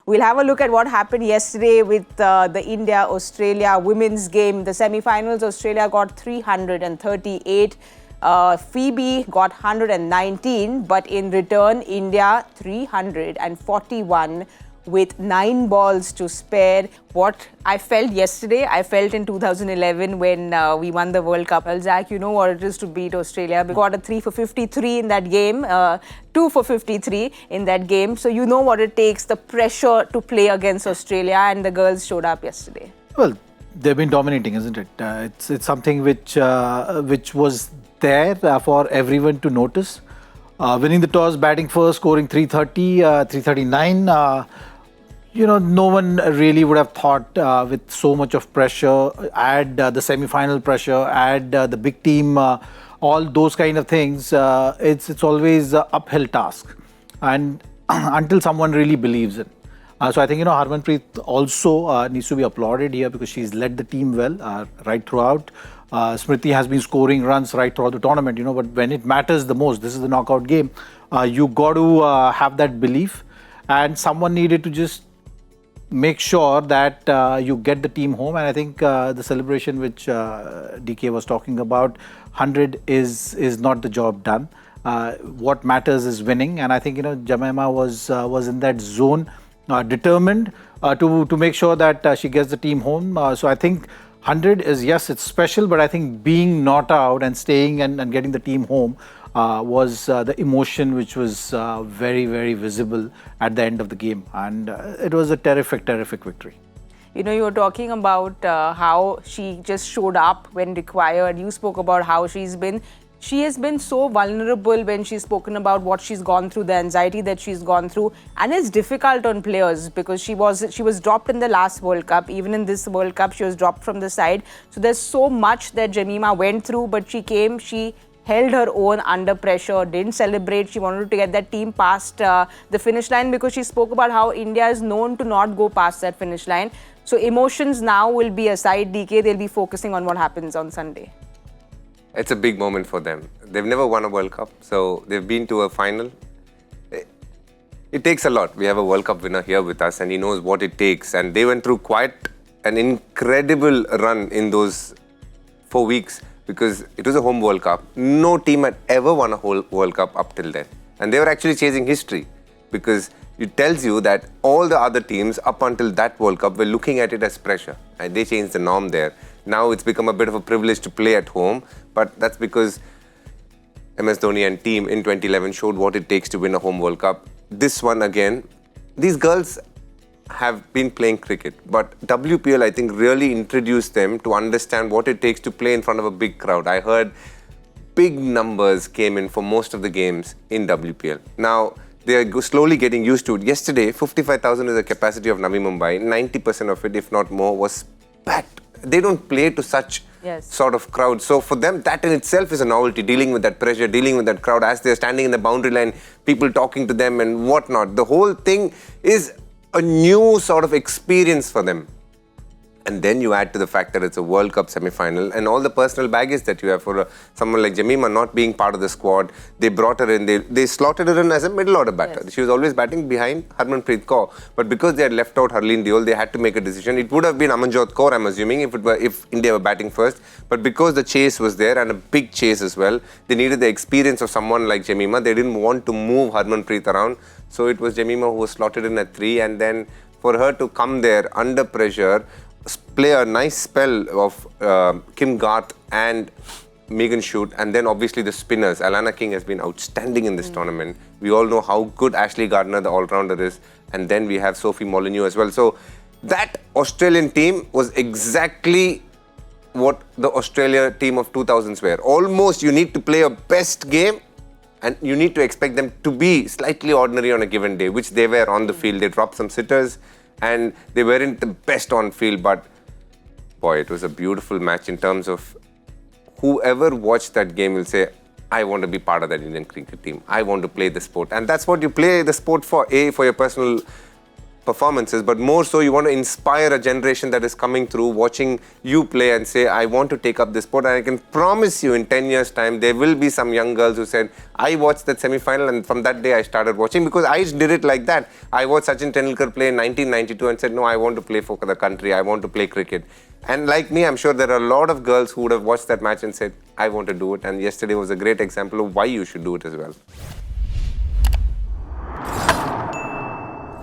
We'll have a look at what happened yesterday with the India-Australia women's game. The semi-finals, Australia got 338. Phoebe got 119, but in return, India 341 with 9 balls to spare. What I felt yesterday, I felt in 2011 when we won the World Cup. Well, Zach, you know what it is to beat Australia. We got a 3 for 53 in that game, 2 for 53 in that game. So you know what it takes, the pressure to play against Australia, and the girls showed up yesterday. Well, they've been dominating, isn't it? It's something which was there for everyone to notice. Winning the toss, batting first, scoring 330, 339. No one really would have thought with so much of pressure, add the semi-final pressure, add the big team, all those kind of things. It's always an uphill task, and until someone really believes in. So I think, Harmanpreet also needs to be applauded here because she's led the team well right throughout. Smriti has been scoring runs right throughout the tournament, but when it matters the most, this is the knockout game, you got to have that belief, and someone needed to just make sure that you get the team home. And I think the celebration which DK was talking about, 100 is not the job done. What matters is winning, and I think Jemimah was in that zone, determined to make sure that she gets the team home. So I think 100 is, yes, it's special, but I think being not out and staying and getting the team home was the emotion which was very, very visible at the end of the game. And it was a terrific, terrific victory. You were talking about how she just showed up when required. You spoke about how she has been so vulnerable when she's spoken about what she's gone through, the anxiety that she's gone through. And it's difficult on players because she was dropped in the last World Cup. Even in this World Cup, she was dropped from the side. So there's so much that Jemimah went through, but she held her own under pressure, didn't celebrate. She wanted to get that team past the finish line because she spoke about how India is known to not go past that finish line. So emotions now will be aside, DK. They'll be focusing on what happens on Sunday. It's a big moment for them. They've never won a World Cup, so they've been to a final. It takes a lot. We have a World Cup winner here with us, and he knows what it takes. And they went through quite an incredible run in those 4 weeks because it was a home World Cup. No team had ever won a whole World Cup up till then. And they were actually chasing history because it tells you that all the other teams up until that World Cup were looking at it as pressure. And they changed the norm there. Now it's become a bit of a privilege to play at home, but that's because MS Dhoni and team in 2011 showed what it takes to win a home World Cup. This one again, these girls have been playing cricket, but WPL I think really introduced them to understand what it takes to play in front of a big crowd. I heard big numbers came in for most of the games in WPL. Now they are slowly getting used to it. Yesterday, 55,000 is the capacity of Navi Mumbai. 90% of it, if not more, was packed. They don't play to such sort of crowd. So for them, that in itself is a novelty, dealing with that pressure, dealing with that crowd as they're standing in the boundary line, people talking to them and whatnot. The whole thing is a new sort of experience for them. And then you add to the fact that it's a World Cup semi-final and all the personal baggage that you have for someone like Jemimah not being part of the squad. They brought her in, they slotted her in as a middle order batter. Yes. She was always batting behind Harmanpreet Kaur. But because they had left out Harleen Deol, they had to make a decision. It would have been Amanjot Kaur, I'm assuming, if India were batting first. But because the chase was there and a big chase as well, they needed the experience of someone like Jemimah. They didn't want to move Harmanpreet around. So it was Jemimah who was slotted in at 3. And then for her to come there under pressure, play a nice spell of Kim Garth and Megan Shute, and then obviously the spinners. Alana King has been outstanding in this tournament. We all know how good Ashley Gardner, the all-rounder, is. And then we have Sophie Molyneux as well. So that Australian team was exactly what the Australia team of 2000s were. Almost you need to play your best game and you need to expect them to be slightly ordinary on a given day, which they were on the field. They dropped some sitters and they weren't the best on field, but boy, it was a beautiful match in terms of whoever watched that game will say, I want to be part of that Indian cricket team. I want to play the sport. And that's what you play the sport for. A, for your personal performances, but more so you want to inspire a generation that is coming through, watching you play and say, I want to take up this sport. And I can promise you in 10 years' time, there will be some young girls who said, I watched that semi-final and from that day I started watching because I did it like that. I watched Sachin Tendulkar play in 1992 and said, no, I want to play for the country. I want to play cricket. And like me, I'm sure there are a lot of girls who would have watched that match and said, I want to do it. And yesterday was a great example of why you should do it as well.